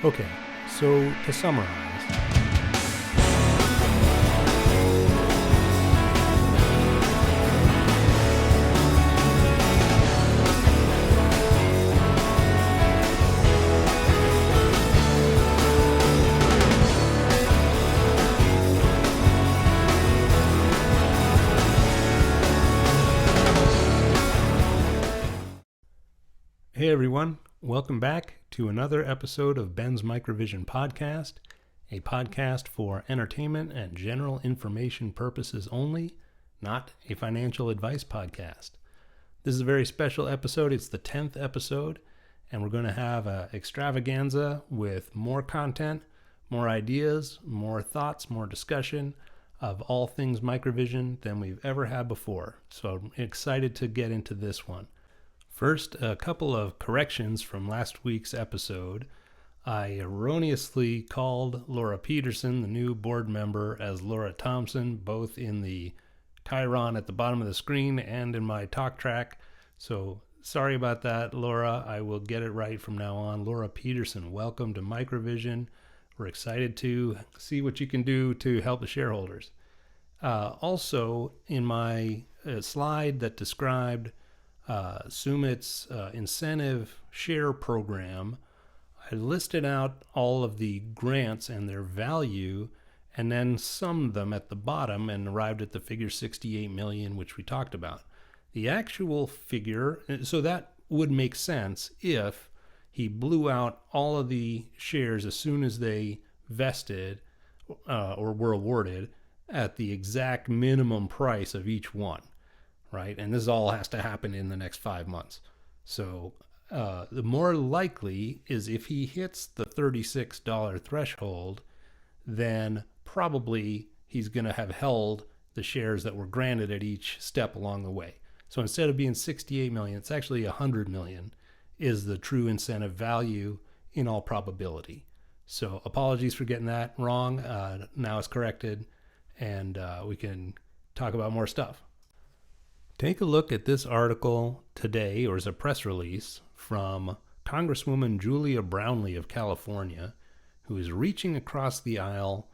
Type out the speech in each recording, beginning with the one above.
Okay, so to summarize, hey everyone, welcome back to another episode of Ben's MicroVision podcast, a podcast for entertainment and general information purposes only, not a financial advice podcast. This is a very special episode. It's the 10th episode, and we're going to have an extravaganza with more content, more ideas, more thoughts, more discussion of all things MicroVision than we've ever had before. So I'm excited to get into this one. First, a couple of corrections from last week's episode. I erroneously called Laura Peterson, the new board member, as Laura Thompson, both in the chyron at the bottom of the screen and in my talk track. So sorry about that, Laura. I will get it right from now on. Laura Peterson, welcome to MicroVision. We're excited to see what you can do to help the shareholders. Also, in my slide that described Sumit's incentive share program, I listed out all of the grants and their value and then summed them at the bottom and arrived at the figure 68 million, which we talked about. The actual figure, so that would make sense if he blew out all of the shares as soon as they vested or were awarded at the exact minimum price of each one. Right? And this all has to happen in the next 5 months. So the more likely is if he hits the $36 threshold, then probably he's going to have held the shares that were granted at each step along the way. So instead of being 68 million, it's actually 100 million is the true incentive value in all probability. So apologies for getting that wrong. Now it's corrected, and we can talk about more stuff. Take a look at this article today, or as a press release, from Congresswoman Julia Brownley of California, who is reaching across the aisle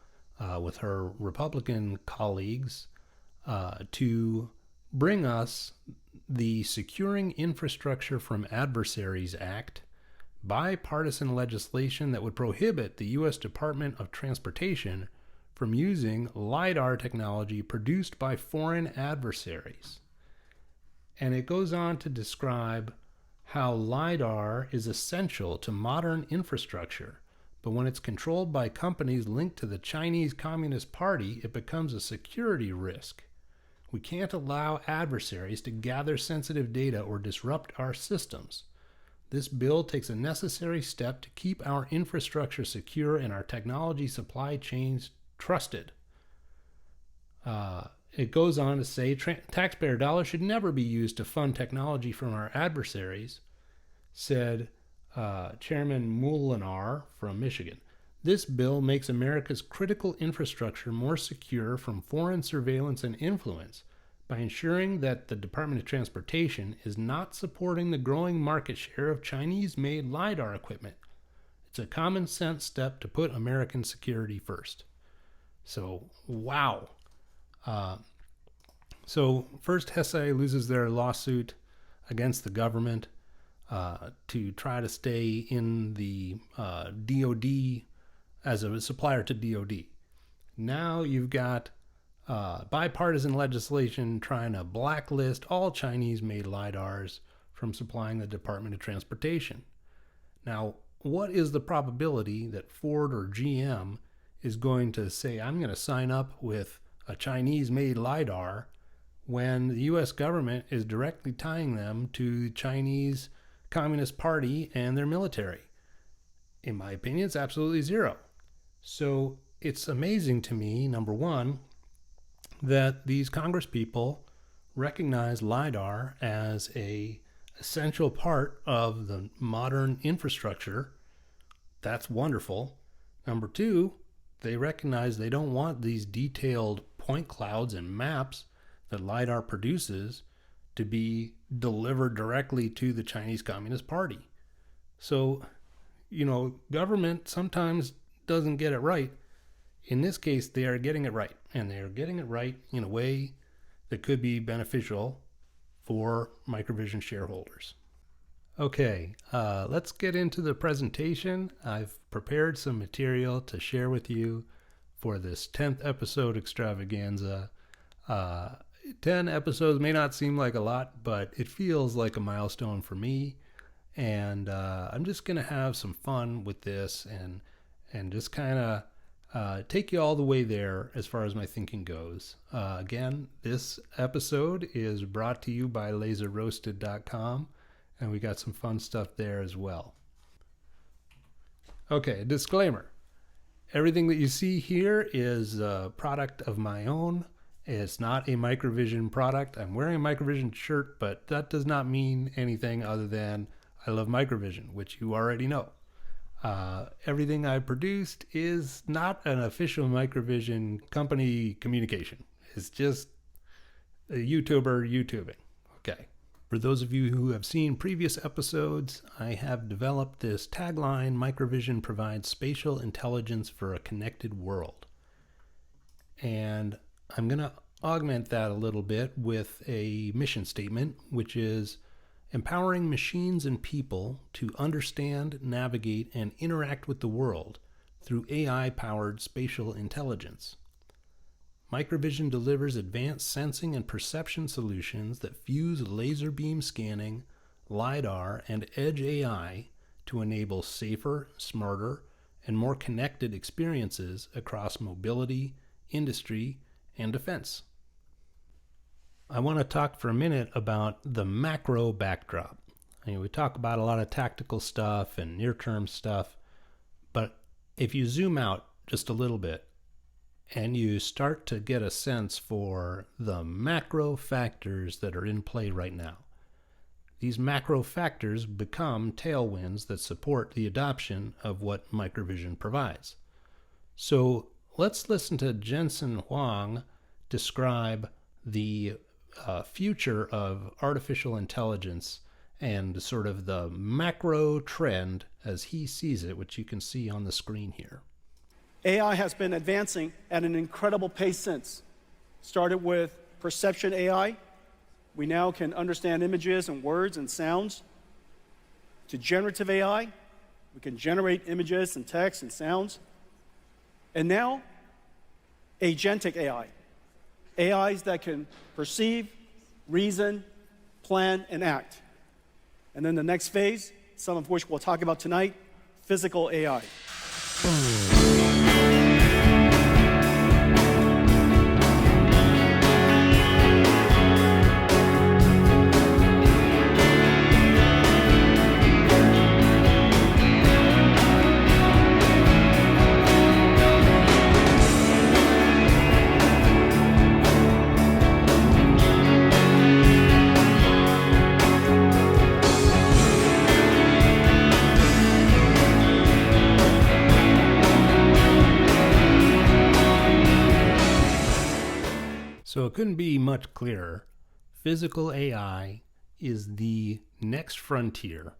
with her Republican colleagues to bring us the Securing Infrastructure from Adversaries Act, bipartisan legislation that would prohibit the U.S. Department of Transportation from using LiDAR technology produced by foreign adversaries. And it goes on to describe how LiDAR is essential to modern infrastructure, but when it's controlled by companies linked to the Chinese Communist Party, it becomes a security risk. We can't allow adversaries to gather sensitive data or disrupt our systems. This bill takes a necessary step to keep our infrastructure secure and our technology supply chains trusted. It goes on to say taxpayer dollars should never be used to fund technology from our adversaries, said Chairman Molinar from Michigan. This bill makes America's critical infrastructure more secure from foreign surveillance and influence by ensuring that the Department of Transportation is not supporting the growing market share of Chinese-made LiDAR equipment. It's a common sense step to put American security first. So, wow. So first, Hesai loses their lawsuit against the government to try to stay in the DoD as a supplier to DoD. Now you've got bipartisan legislation trying to blacklist all Chinese-made LiDARs from supplying the Department of Transportation. Now, what is the probability that Ford or GM is going to say, I'm going to sign up with a Chinese-made LiDAR when the U.S. government is directly tying them to the Chinese Communist Party and their military? In my opinion, it's absolutely zero. So it's amazing to me, number one, that these Congress people recognize LiDAR as a essential part of the modern infrastructure. That's wonderful. Number two, they recognize they don't want these detailed point clouds and maps that LiDAR produces to be delivered directly to the Chinese Communist Party. So government sometimes doesn't get it right. In this case, they are getting it right, and they are getting it right in a way that could be beneficial for MicroVision shareholders. Okay, let's get into the presentation. I've prepared some material to share with you for this 10th episode extravaganza. 10 episodes may not seem like a lot, but it feels like a milestone for me. And I'm just going to have some fun with this and just kind of take you all the way there as far as my thinking goes. Again, this episode is brought to you by laserroasted.com, and we got some fun stuff there as well. Okay, disclaimer. Everything that you see here is a product of my own. It's not a MicroVision product. I'm wearing a MicroVision shirt, but that does not mean anything other than I love MicroVision, which you already know. Everything I produced is not an official MicroVision company communication. It's just a YouTuber YouTubing. Okay. For those of you who have seen previous episodes, I have developed this tagline: MicroVision provides spatial intelligence for a connected world. And I'm going to augment that a little bit with a mission statement, which is empowering machines and people to understand, navigate, and interact with the world through AI-powered spatial intelligence. MicroVision delivers advanced sensing and perception solutions that fuse laser beam scanning, LiDAR, and edge AI to enable safer, smarter, and more connected experiences across mobility, industry, and defense. I want to talk for a minute about the macro backdrop. We talk about a lot of tactical stuff and near-term stuff, but if you zoom out just a little bit and you start to get a sense for the macro factors that are in play right now, these macro factors become tailwinds that support the adoption of what MicroVision provides. So let's listen to Jensen Huang describe the future of artificial intelligence and sort of the macro trend as he sees it, which you can see on the screen here. AI has been advancing at an incredible pace since. Started with perception AI. We now can understand images and words and sounds. To generative AI, we can generate images and text and sounds. And now, agentic AI. AIs that can perceive, reason, plan, and act. And then the next phase, some of which we'll talk about tonight, physical AI. So it couldn't be much clearer. Physical AI is the next frontier.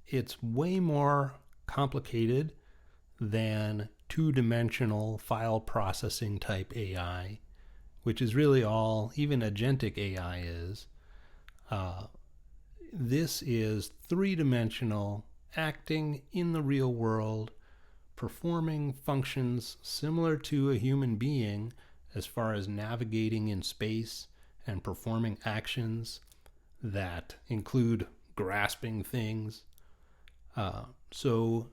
It's way more complicated than two-dimensional file processing type AI, which is really all even agentic AI is. This is three-dimensional, acting in the real world, performing functions similar to a human being as far as navigating in space and performing actions that include grasping things. So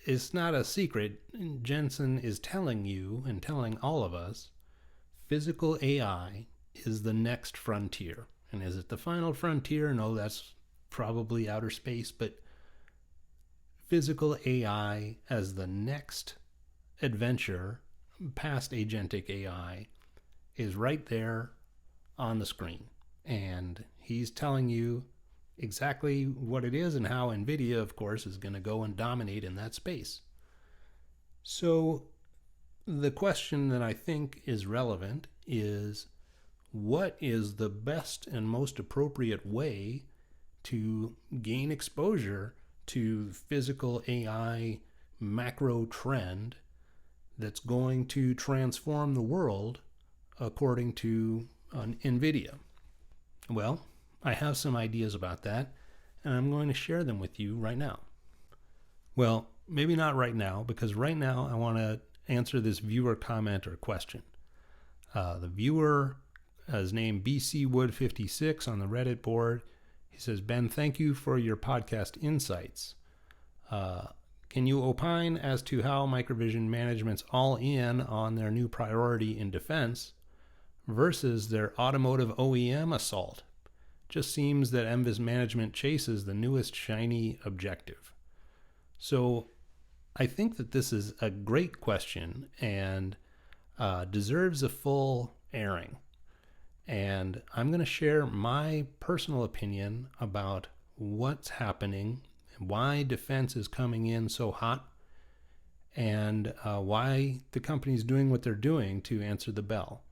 it's not a secret. Jensen is telling you and telling all of us, physical AI is the next frontier. And is it the final frontier? No, that's probably outer space, but physical AI as the next adventure past agentic AI is right there on the screen. And he's telling you exactly what it is and how NVIDIA, of course, is going to go and dominate in that space. So the question that I think is relevant is, what is the best and most appropriate way to gain exposure to physical AI macro trend that's going to transform the world according to NVIDIA? Well, I have some ideas about that, and I'm going to share them with you right now. Well, maybe not right now, because right now I want to answer this viewer comment or question. The viewer is named BC Wood 56 on the Reddit board. He says, Ben, thank you for your podcast insights. Can you opine as to how MicroVision management's all in on their new priority in defense versus their automotive OEM assault? Just seems that MVIS management chases the newest shiny objective. So I think that this is a great question and deserves a full airing. And I'm going to share my personal opinion about what's happening, why defense is coming in so hot, and why the company's doing what they're doing to answer the bell.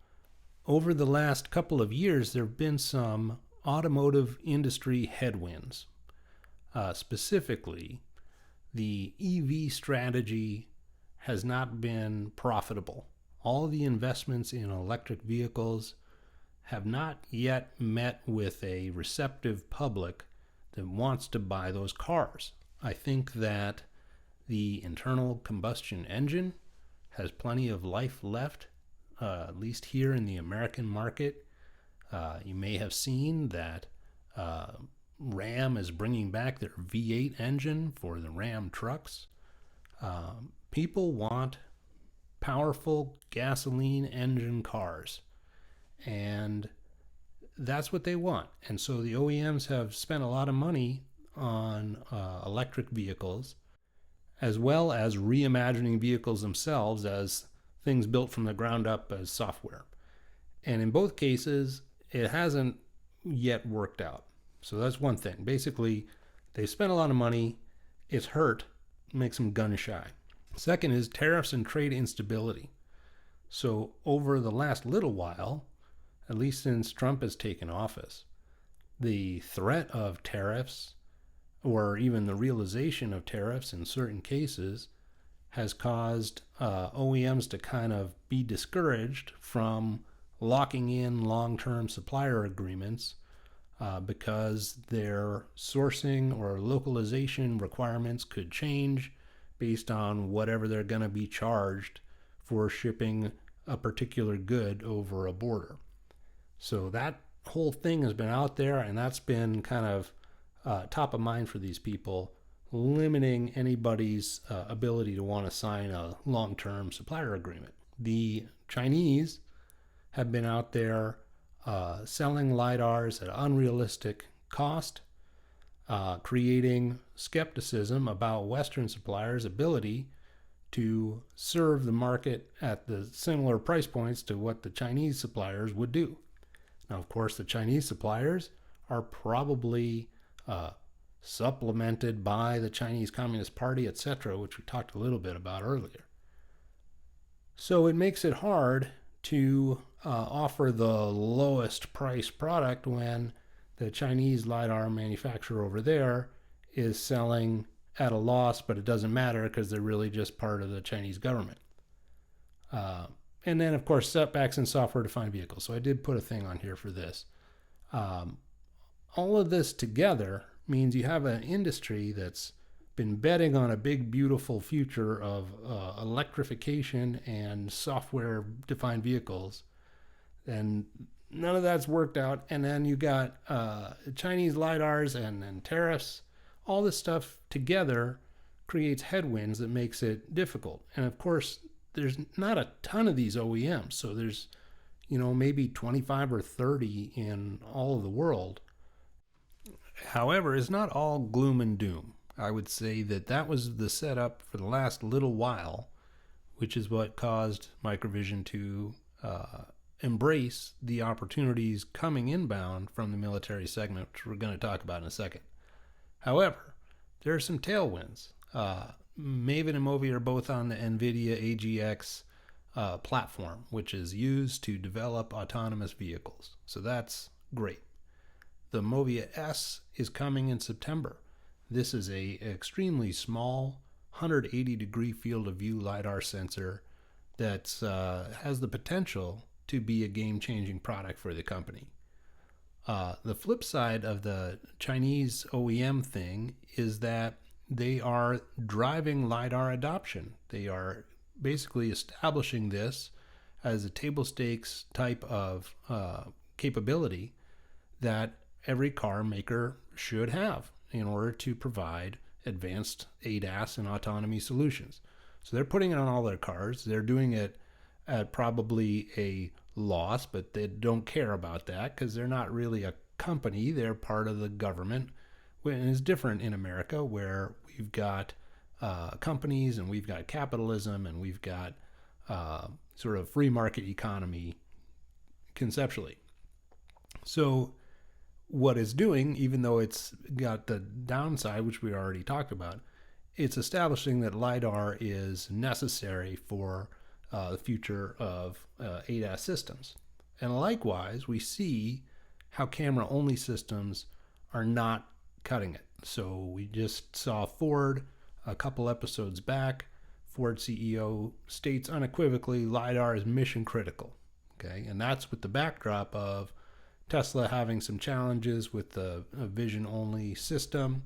Over the last couple of years, there have been some automotive industry headwinds. Specifically, the EV strategy has not been profitable. All the investments in electric vehicles have not yet met with a receptive public that wants to buy those cars. I think that the internal combustion engine has plenty of life left, at least here in the American market. You may have seen that Ram is bringing back their V8 engine for the Ram trucks. People want powerful gasoline engine cars, and that's what they want. And so the OEMs have spent a lot of money on electric vehicles, as well as reimagining vehicles themselves as things built from the ground up as software. And in both cases, it hasn't yet worked out. So that's one thing. Basically, they spent a lot of money. It's hurt, makes them gun shy. Second is tariffs and trade instability. So over the last little while, at least since Trump has taken office, the threat of tariffs, or even the realization of tariffs in certain cases, has caused OEMs to kind of be discouraged from locking in long-term supplier agreements because their sourcing or localization requirements could change based on whatever they're going to be charged for shipping a particular good over a border. So that whole thing has been out there, and that's been kind of top of mind for these people, limiting anybody's ability to want to sign a long-term supplier agreement. The Chinese have been out there selling LiDARs at unrealistic cost, creating skepticism about Western suppliers' ability to serve the market at the similar price points to what the Chinese suppliers would do. Now, of course, the Chinese suppliers are probably supplemented by the Chinese Communist Party, etc., which we talked a little bit about earlier. So it makes it hard to offer the lowest price product when the Chinese LiDAR manufacturer over there is selling at a loss, but it doesn't matter because they're really just part of the Chinese government. And then, of course, setbacks in software-defined vehicles. So I did put a thing on here for this. All of this together means you have an industry that's been betting on a big, beautiful future of electrification and software-defined vehicles, and none of that's worked out. And then you got Chinese LiDARs and tariffs. All this stuff together creates headwinds that makes it difficult. And of course, there's not a ton of these OEMs. So there's, maybe 25 or 30 in all of the world. However, it's not all gloom and doom. I would say that was the setup for the last little while, which is what caused MicroVision to embrace the opportunities coming inbound from the military segment, which we're going to talk about in a second. However, there are some tailwinds. Maven and Movi are both on the NVIDIA AGX platform, which is used to develop autonomous vehicles. So that's great. The MOVIA S is coming in September. This is a extremely small 180-degree field of view LiDAR sensor that has the potential to be a game-changing product for the company. The flip side of the Chinese OEM thing is that they are driving LiDAR adoption. They are basically establishing this as a table stakes type of capability that every car maker should have in order to provide advanced ADAS and autonomy solutions. So they're putting it on all their cars. They're doing it at probably a loss, but they don't care about that because they're not really a company. They're part of the government. And it's different in America, where we've got companies and we've got capitalism and we've got sort of free market economy conceptually. So what it's doing, even though it's got the downside, which we already talked about, it's establishing that LiDAR is necessary for the future of ADAS systems. And likewise, we see how camera-only systems are not cutting it. So we just saw Ford a couple episodes back. Ford CEO states unequivocally LiDAR is mission critical. Okay, and that's with the backdrop of Tesla having some challenges with the vision-only system,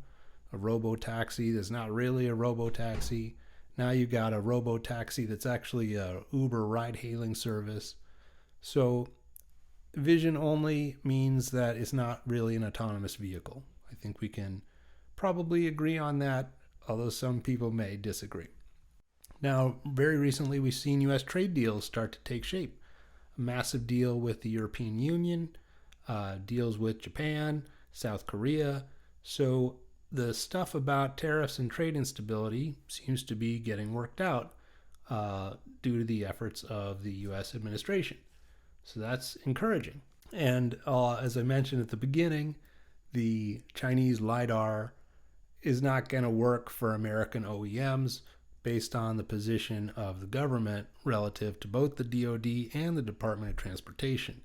a robo-taxi that's not really a robo-taxi. Now you've got a robo-taxi that's actually a Uber ride-hailing service. So vision-only means that it's not really an autonomous vehicle. I think we can probably agree on that, although some people may disagree. Now, very recently, we've seen U.S. trade deals start to take shape. A massive deal with the European Union, deals with Japan, South Korea. So the stuff about tariffs and trade instability seems to be getting worked out due to the efforts of the U.S. administration. So that's encouraging. And as I mentioned at the beginning, the Chinese LiDAR is not going to work for American OEMs based on the position of the government relative to both the DoD and the Department of Transportation.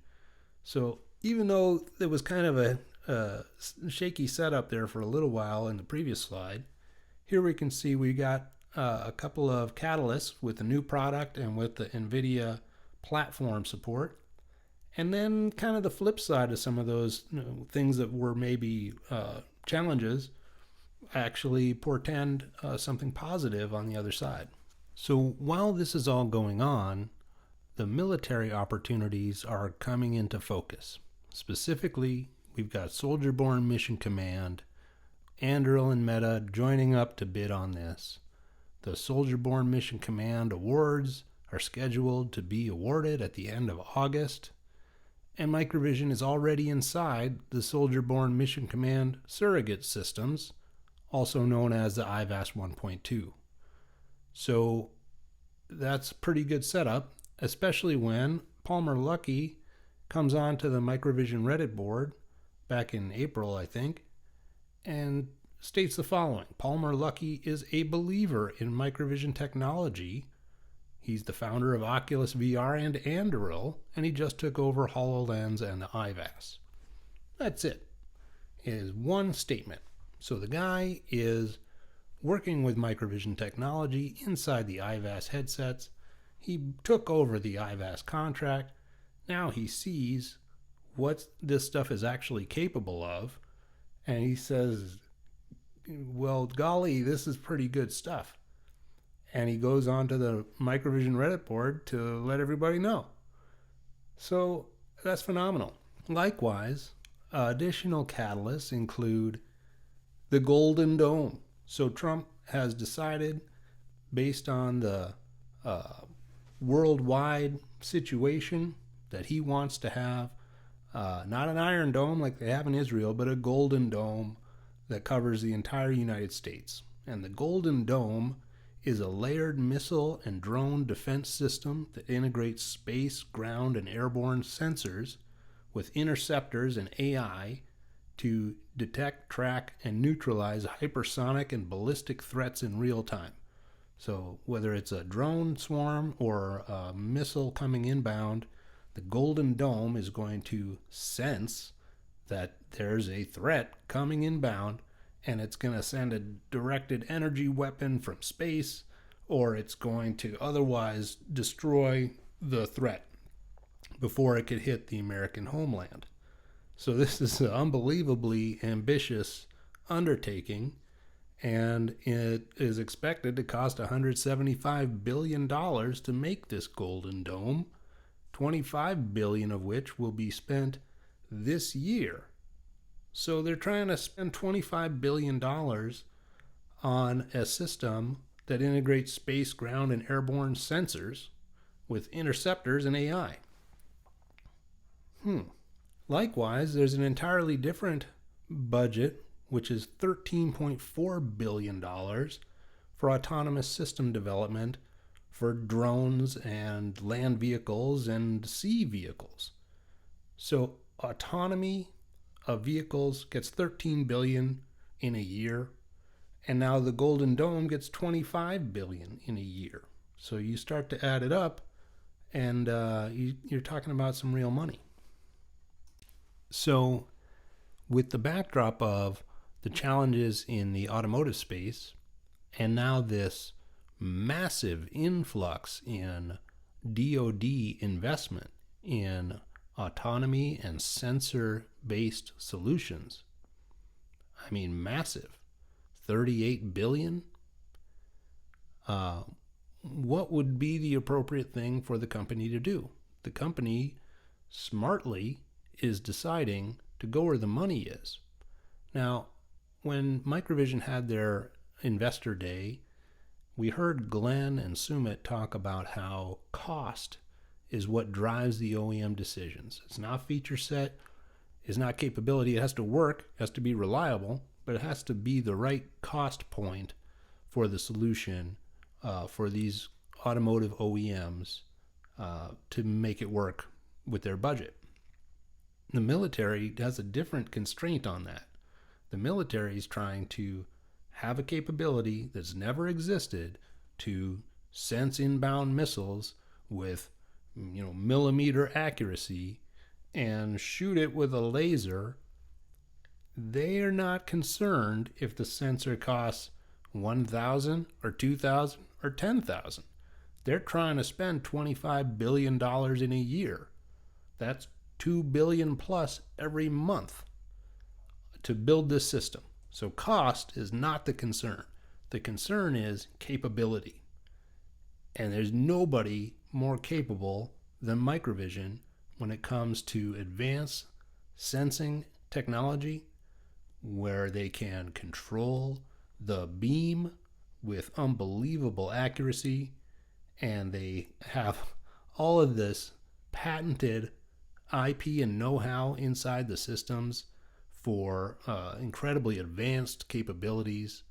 So even though there was kind of a shaky setup there for a little while in the previous slide, here we can see we got a couple of catalysts with the new product and with the NVIDIA platform support. And then kind of the flip side of some of those things that were maybe challenges actually portend something positive on the other side. So while this is all going on, the military opportunities are coming into focus. Specifically, we've got Soldier Borne Mission Command, Anduril and Meta joining up to bid on this. The Soldier Borne Mission Command awards are scheduled to be awarded at the end of August, and MicroVision is already inside the Soldier Borne Mission Command surrogate systems, also known as the IVAS 1.2. So that's a pretty good setup, especially when Palmer Luckey comes on to the MicroVision Reddit board back in April, I think, and states the following. Palmer Luckey is a believer in MicroVision technology. He's the founder of Oculus VR and Anduril, and he just took over HoloLens and the IVAS. That's it. It is one statement. So the guy is working with MicroVision technology inside the IVAS headsets. He took over the IVAS contract. Now he sees what this stuff is actually capable of, and he says, well, golly, this is pretty good stuff. And he goes on to the MicroVision Reddit board to let everybody know. So that's phenomenal. Likewise, additional catalysts include the Golden Dome. So Trump has decided, based on the worldwide situation, that he wants to have not an Iron Dome like they have in Israel, but a Golden Dome that covers the entire United States. And the Golden Dome is a layered missile and drone defense system that integrates space, ground, and airborne sensors with interceptors and AI to detect, track, and neutralize hypersonic and ballistic threats in real time. So whether it's a drone swarm or a missile coming inbound, the Golden Dome is going to sense that there's a threat coming inbound and it's going to send a directed energy weapon from space, or it's going to otherwise destroy the threat before it could hit the American homeland. So this is an unbelievably ambitious undertaking, and it is expected to cost $175 billion to make this Golden Dome, $25 billion of which will be spent this year. So they're trying to spend $25 billion on a system that integrates space, ground, and airborne sensors with interceptors and AI. Likewise, there's an entirely different budget, which is $13.4 billion for autonomous system development for drones and land vehicles and sea vehicles. So autonomy of vehicles gets $13 billion in a year, and now the Golden Dome gets $25 billion in a year. So you start to add it up, and you're talking about some real money. So with the backdrop of the challenges in the automotive space, and now this massive influx in DoD investment in autonomy and sensor-based solutions, I mean massive, $38 billion. What would be the appropriate thing for the company to do? The company smartly is deciding to go where the money is. Now, when MicroVision had their investor day, we heard Glenn and Sumit talk about how cost is what drives the OEM decisions. It's not feature set, it's not capability. It has to work, it has to be reliable, but it has to be the right cost point for the solution for these automotive OEMs to make it work with their budget. The military has a different constraint on that. The military is trying to have a capability that's never existed to sense inbound missiles with millimeter accuracy and shoot it with a laser. They are not concerned if the sensor costs $1,000 or $2,000 or $10,000. They're trying to spend $25 billion in a year. That's $2 billion plus every month to build this system. So cost is not the concern. The concern is capability. And there's nobody more capable than MicroVision when it comes to advanced sensing technology, where they can control the beam with unbelievable accuracy, and they have all of this patented IP and know-how inside the systems for incredibly advanced capabilities,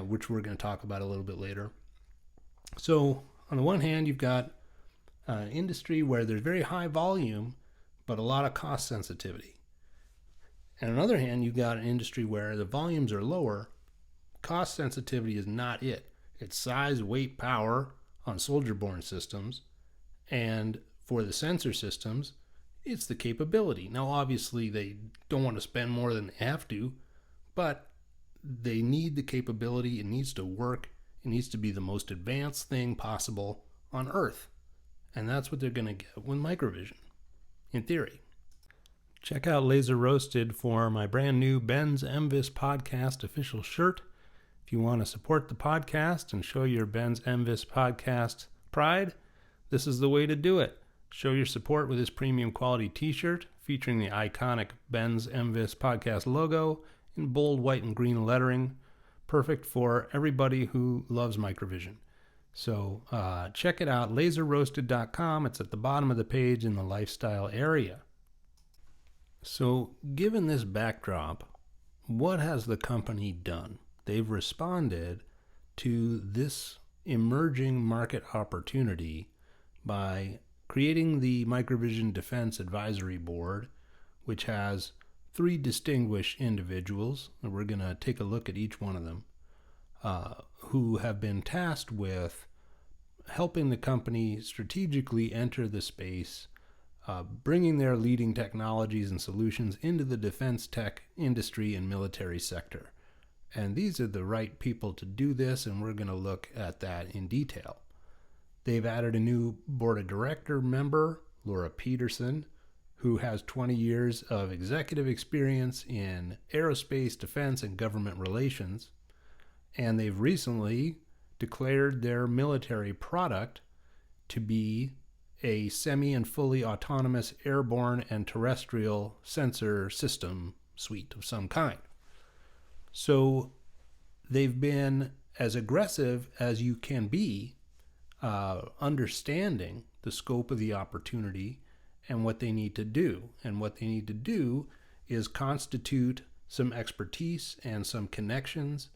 which we're going to talk about a little bit later. So on the one hand, you've got an industry where there's very high volume, but a lot of cost sensitivity. And on the other hand, you've got an industry where the volumes are lower. Cost sensitivity is not it. It's size, weight, power on soldier-borne systems. And for the sensor systems, it's the capability. Now, obviously, they don't want to spend more than they have to, but they need the capability. It needs to work. It needs to be the most advanced thing possible on Earth. And that's what they're going to get with MicroVision, in theory. Check out Laser Roasted for my brand new Ben's MVIS podcast official shirt. If you want to support the podcast and show your Ben's MVIS podcast pride, this is the way to do it. Show your support with this premium quality t-shirt featuring the iconic Ben's MVIS podcast logo in bold white and green lettering. Perfect for everybody who loves MicroVision. So check it out, laserroasted.com. It's at the bottom of the page in the lifestyle area. So given this backdrop, what has the company done? They've responded to this emerging market opportunity by creating the MicroVision Defense Advisory Board, which has 3 distinguished individuals, and we're going to take a look at each one of them, who have been tasked with helping the company strategically enter the space, bringing their leading technologies and solutions into the defense tech industry and military sector. And these are the right people to do this, and we're going to look at that in detail. They've added a new board of director member, Laura Peterson, who has 20 years of executive experience in aerospace, defense, and government relations. And they've recently declared their military product to be a semi and fully autonomous airborne and terrestrial sensor system suite of some kind. So they've been as aggressive as you can be, understanding the scope of the opportunity and what they need to do. And what they need to do is constitute some expertise and some connections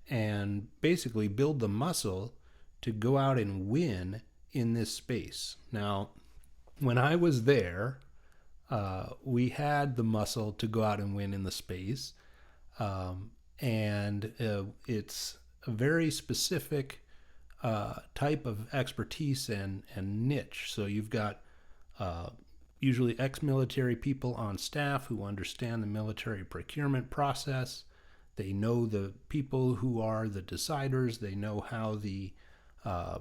and basically build the muscle to go out and win in this space. Now, when I was there, we had the muscle to go out and win in the space. And it's a very specific type of expertise and niche. So you've got usually ex-military people on staff who understand the military procurement process. They know the people who are the deciders. They know how the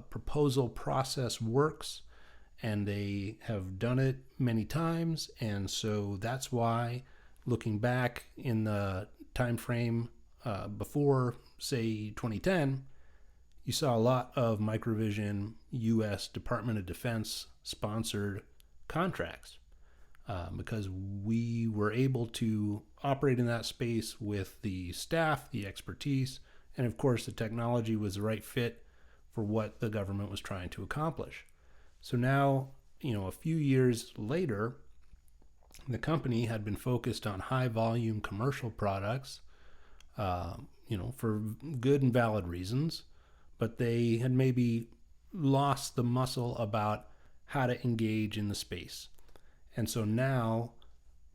proposal process works, and they have done it many times. And so that's why, looking back in the time frame before, say, 2010, you saw a lot of MicroVision U.S. Department of Defense sponsored contracts because we were able to operate in that space with the staff, the expertise, and of course the technology was the right fit for what the government was trying to accomplish. So now, a few years later, the company had been focused on high volume commercial products, for good and valid reasons, but they had maybe lost the muscle about how to engage in the space. And so now,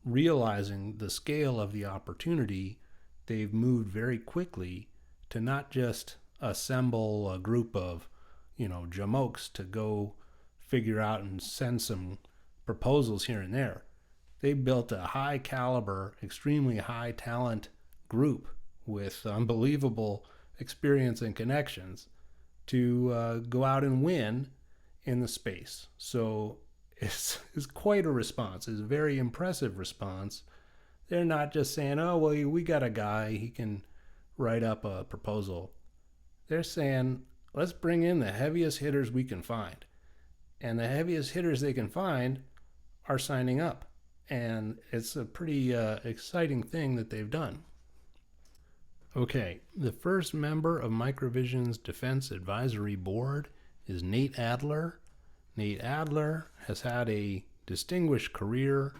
realizing the scale of the opportunity, they've moved very quickly to not just assemble a group of, jamokes to go figure out and send some proposals here and there. They built a high caliber, extremely high talent group with unbelievable experience and connections to go out and win in the space. So it's quite a response. It's a very impressive response. They're not just saying, oh, well, we got a guy, he can write up a proposal. They're saying, let's bring in the heaviest hitters we can find. And the heaviest hitters they can find are signing up. And it's a pretty exciting thing that they've done. Okay, the first member of MicroVision's Defense Advisory Board is Nate Adler. Nate Adler has had a distinguished career,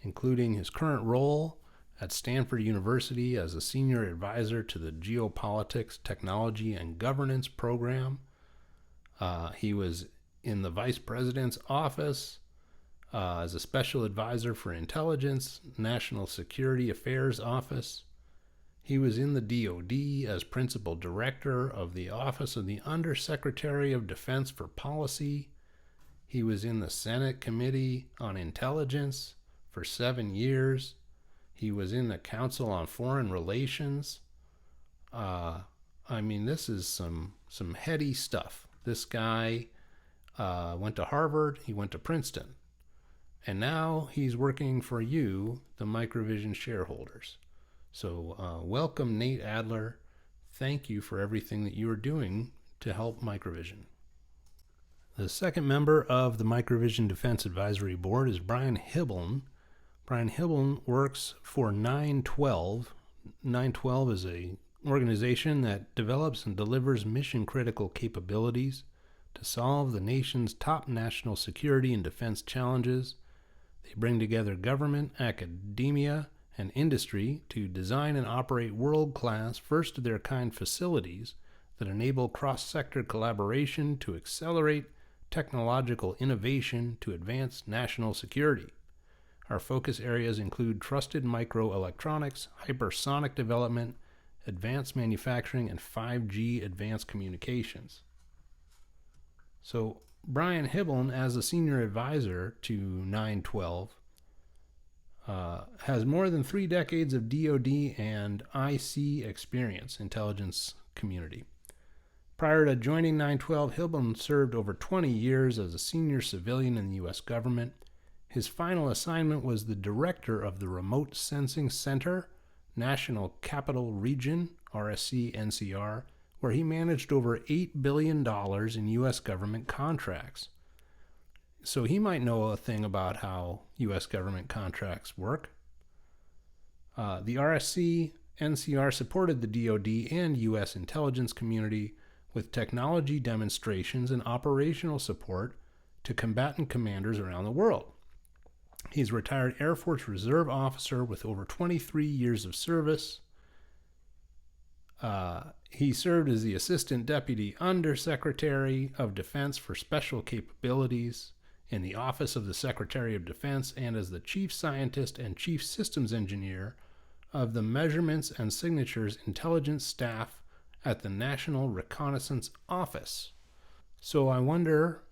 including his current role at Stanford University as a senior advisor to the Geopolitics, Technology, and Governance program. He was in the Vice President's office as a special advisor for Intelligence, National Security Affairs Office. He was in the DoD as Principal Director of the Office of the Undersecretary of Defense for Policy. He was in the Senate Committee on Intelligence for 7 years. He was in the Council on Foreign Relations. This is some heady stuff. This guy went to Harvard, he went to Princeton, and now he's working for you, the MicroVision shareholders. So welcome, Nate Adler. Thank you for everything that you are doing to help MicroVision. The second member of the MicroVision Defense Advisory Board is Brian Hibeln. Brian Hibeln works for 912. 912 is an organization that develops and delivers mission-critical capabilities to solve the nation's top national security and defense challenges. They bring together government, academia, and industry to design and operate world-class, first-of-their-kind facilities that enable cross-sector collaboration to accelerate technological innovation to advance national security. Our focus areas include trusted microelectronics, hypersonic development, advanced manufacturing, and 5G advanced communications. So Brian Hibeln, as a senior advisor to 912, has more than 3 decades of DoD and IC experience, intelligence community. Prior to joining 912, Hilbum served over 20 years as a senior civilian in the U.S. government. His final assignment was the director of the Remote Sensing Center, National Capital Region, RSC NCR, where he managed over $8 billion in U.S. government contracts. So he might know a thing about how U.S. government contracts work. The RSC NCR supported the DoD and U.S. intelligence community with technology demonstrations and operational support to combatant commanders around the world. He's a retired Air Force Reserve officer with over 23 years of service. He served as the Assistant Deputy Undersecretary of Defense for Special Capabilities in the Office of the Secretary of Defense and as the Chief Scientist and Chief Systems Engineer of the Measurements and Signatures Intelligence Staff at the National Reconnaissance Office. So I wonder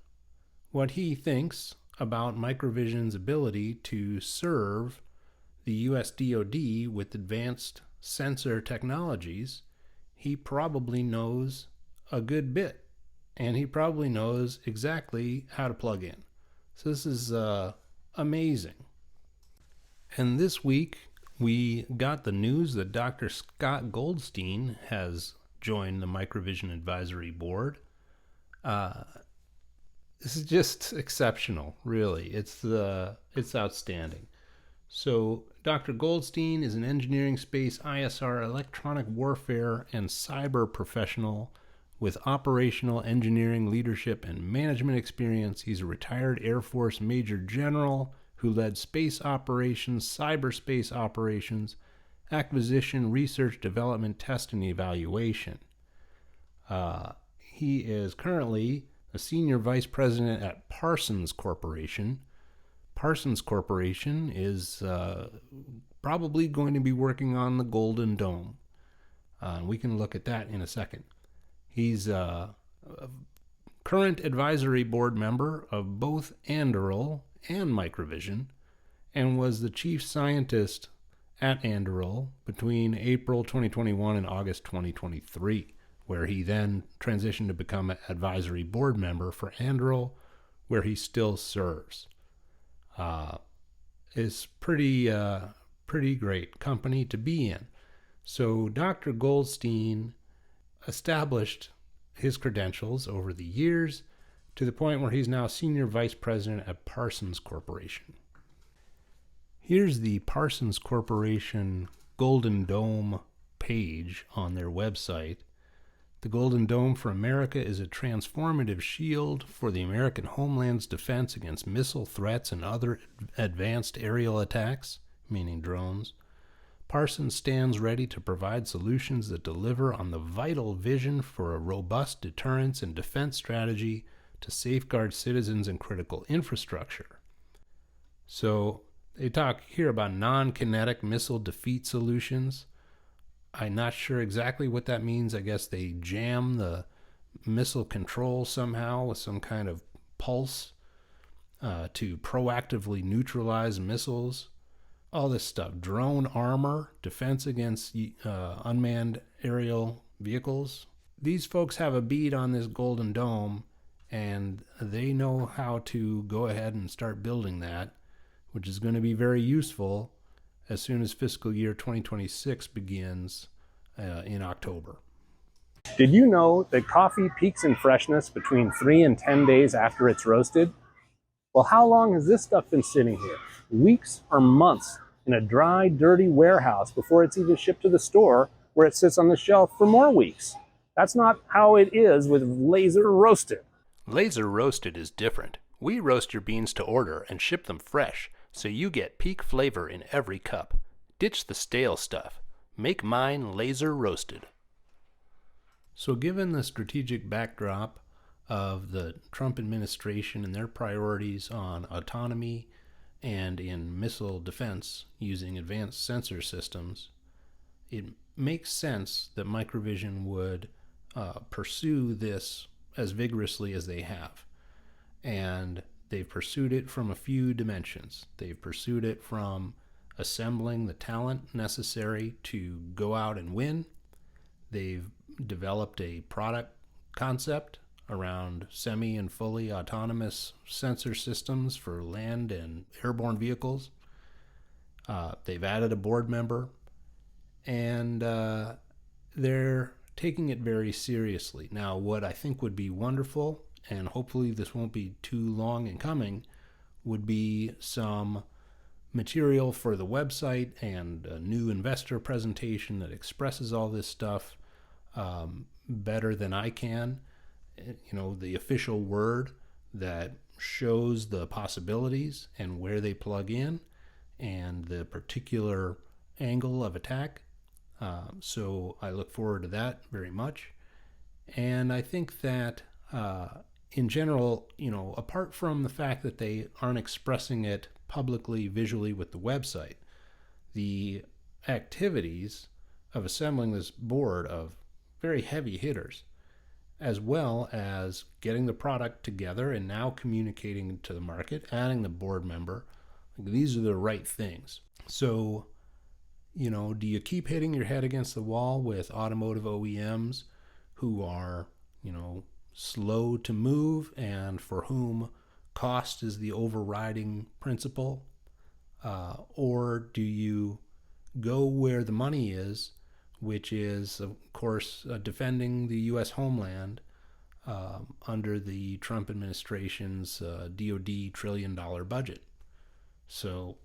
what he thinks about MicroVision's ability to serve the US DoD with advanced sensor technologies. He probably knows a good bit, and he probably knows exactly how to plug in. So this is amazing. And this week, we got the news that Dr. Scott Goldstein has joined the MicroVision Advisory Board. This is just exceptional, really. It's outstanding. So Dr. Goldstein is an engineering space ISR electronic warfare and cyber professional with operational engineering leadership and management experience. He's a retired Air Force Major General who led space operations, cyberspace operations, acquisition, research, development, test, and evaluation. He is currently a senior vice president at Parsons Corporation. Parsons Corporation is probably going to be working on the Golden Dome. We can look at that in a second. He's a current advisory board member of both Anduril and MicroVision and was the chief scientist at Anduril between April 2021 and August 2023, where he then transitioned to become an advisory board member for Anduril, where he still serves. It's pretty great company to be in. So Dr. Goldstein established his credentials over the years to the point where he's now senior vice president at Parsons Corporation. Here's the Parsons Corporation Golden Dome page on their website. The Golden Dome for America is a transformative shield for the American homeland's defense against missile threats and other advanced aerial attacks, meaning drones. Parsons stands ready to provide solutions that deliver on the vital vision for a robust deterrence and defense strategy to safeguard citizens and critical infrastructure. So they talk here about non-kinetic missile defeat solutions. I'm not sure exactly what that means. I guess they jam the missile control somehow with some kind of pulse to proactively neutralize missiles. All this stuff. Drone armor, defense against unmanned aerial vehicles. These folks have a bead on this Golden Dome, and they know how to go ahead and start building that, which is going to be very useful as soon as fiscal year 2026 begins in October. Did you know that coffee peaks in freshness between 3 and 10 days after it's roasted? Well, how long has this stuff been sitting here? Weeks or months in a dry, dirty warehouse before it's even shipped to the store, where it sits on the shelf for more weeks. That's not how it is with laser roasted. Laser roasted is different. We roast your beans to order and ship them fresh, so you get peak flavor in every cup. Ditch the stale stuff. Make mine laser roasted. So given the strategic backdrop of the Trump administration and their priorities on autonomy and in missile defense using advanced sensor systems, it makes sense that MicroVision would pursue this as vigorously as they have. And they've pursued it from a few dimensions. They've pursued it from assembling the talent necessary to go out and win. They've developed a product concept around semi and fully autonomous sensor systems for land and airborne vehicles. They've added a board member, and they're taking it very seriously. Now, what I think would be wonderful, and hopefully this won't be too long in coming, would be some material for the website and a new investor presentation that expresses all this stuff better than I can. The official word that shows the possibilities and where they plug in and the particular angle of attack. So I look forward to that very much. And I think that in general, apart from the fact that they aren't expressing it publicly, visually with the website, the activities of assembling this board of very heavy hitters, as well as getting the product together and now communicating to the market, adding the board member, these are the right things. So, do you keep hitting your head against the wall with automotive OEMs who are, slow to move and for whom cost is the overriding principle? Or do you go where the money is, which is, of course, defending the U.S. homeland under the Trump administration's DoD trillion-dollar budget? So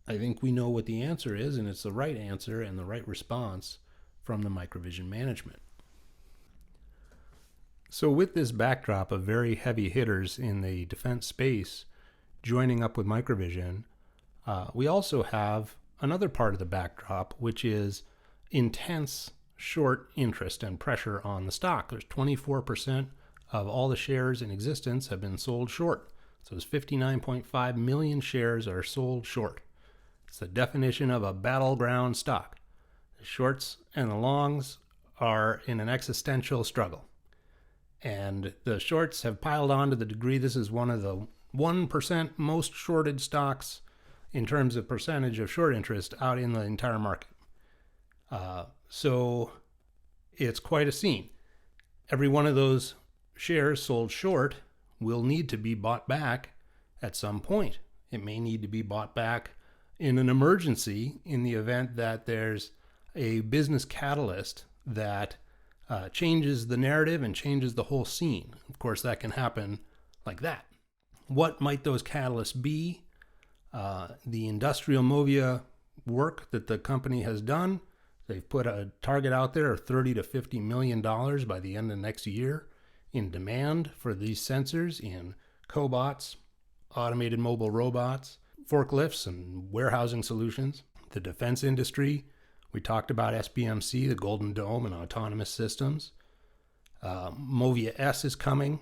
I think we know what the answer is, and it's the right answer and the right response from the MicroVision management. So with this backdrop of very heavy hitters in the defense space joining up with MicroVision, we also have another part of the backdrop, which is intense short interest and pressure on the stock. There's 24% of all the shares in existence have been sold short. So there's 59.5 million shares are sold short. It's the definition of a battleground stock. The shorts and the longs are in an existential struggle. And the shorts have piled on to the degree this is one of the 1% most shorted stocks in terms of percentage of short interest out in the entire market. So it's quite a scene. Every one of those shares sold short will need to be bought back at some point. It may need to be bought back in an emergency in the event that there's a business catalyst that changes the narrative and changes the whole scene. Of course, that can happen like that. What might those catalysts be? The industrial MOVIA work that the company has done, they've put a target out there of $30 to $50 million by the end of next year in demand for these sensors in cobots, automated mobile robots, forklifts, and warehousing solutions. The defense industry, we talked about SBMC, the Golden Dome, and autonomous systems. MOVIA S is coming.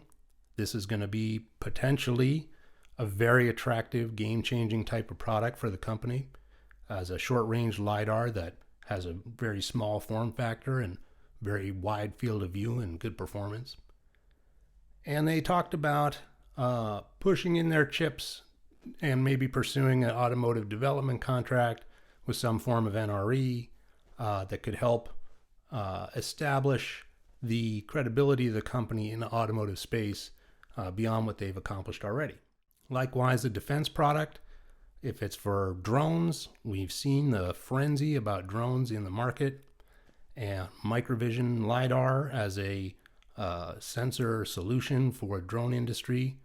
This is going to be potentially a very attractive, game-changing type of product for the company as a short-range LiDAR that has a very small form factor and very wide field of view and good performance. And they talked about pushing in their chips and maybe pursuing an automotive development contract with some form of NRE that could help establish the credibility of the company in the automotive space beyond what they've accomplished already. Likewise, the defense product, if it's for drones, we've seen the frenzy about drones in the market, and MicroVision LiDAR as a sensor solution for drone industry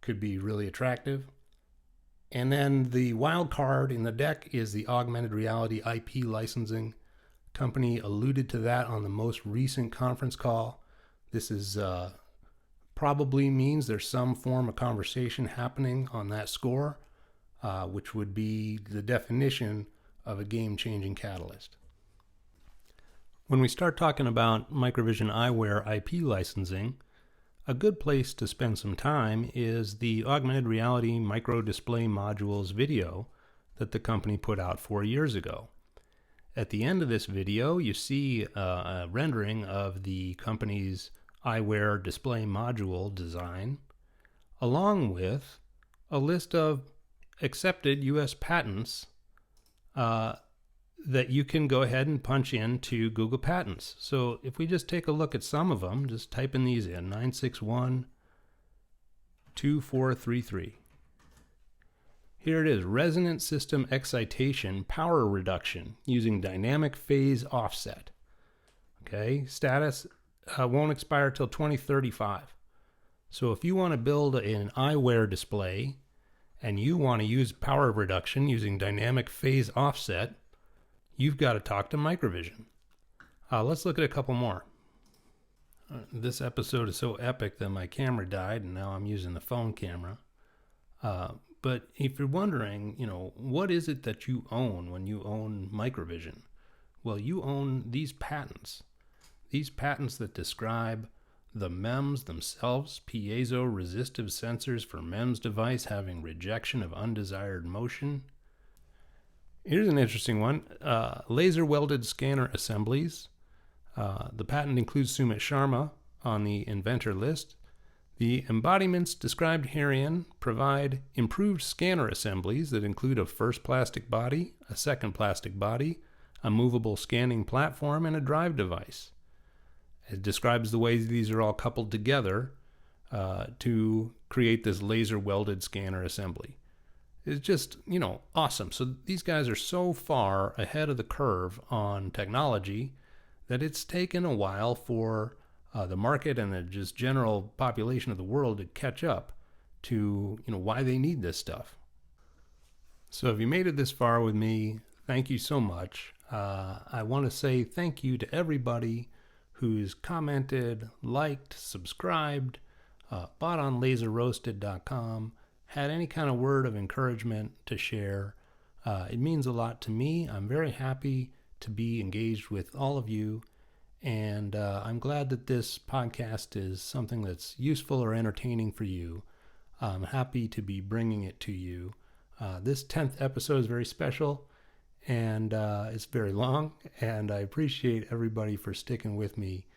could be really attractive. And then the wild card in the deck is the augmented reality IP licensing. Company alluded to that on the most recent conference call. This is probably means there's some form of conversation happening on that score, which would be the definition of a game-changing catalyst. When we start talking about MicroVision eyewear IP licensing, a good place to spend some time is the augmented reality micro display modules video that the company put out 4 years ago. At the end of this video, you see a rendering of the company's eyewear display module design, along with a list of accepted U.S. patents that you can go ahead and punch into Google Patents. So if we just take a look at some of them, just typing these in, 9612433. Here it is, resonant system excitation power reduction using dynamic phase offset. Okay, status won't expire till 2035. So if you want to build an eyewear display and you want to use power reduction using dynamic phase offset, you've got to talk to MicroVision. Let's look at a couple more. This episode is so epic that my camera died and now I'm using the phone camera. But if you're wondering, what is it that you own when you own MicroVision? Well, you own these patents. These patents that describe the MEMS themselves, piezo-resistive sensors for MEMS device having rejection of undesired motion. Here's an interesting one. Laser welded scanner assemblies. The patent includes Sumit Sharma on the inventor list. The embodiments described herein provide improved scanner assemblies that include a first plastic body, a second plastic body, a movable scanning platform, and a drive device. It describes the ways these are all coupled together to create this laser welded scanner assembly. It's just, awesome. So these guys are so far ahead of the curve on technology that it's taken a while for the market and the just general population of the world to catch up to, why they need this stuff. So if you made it this far with me, thank you so much. I want to say thank you to everybody who's commented, liked, subscribed, bought on laserroasted.com, had any kind of word of encouragement to share. It means a lot to me. I'm very happy to be engaged with all of you. And I'm glad that this podcast is something that's useful or entertaining for you. I'm happy to be bringing it to you. This 10th episode is very special, and it's very long, and I appreciate everybody for sticking with me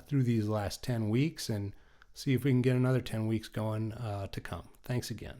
through these last 10 weeks, and see if we can get another 10 weeks going to come. Thanks again.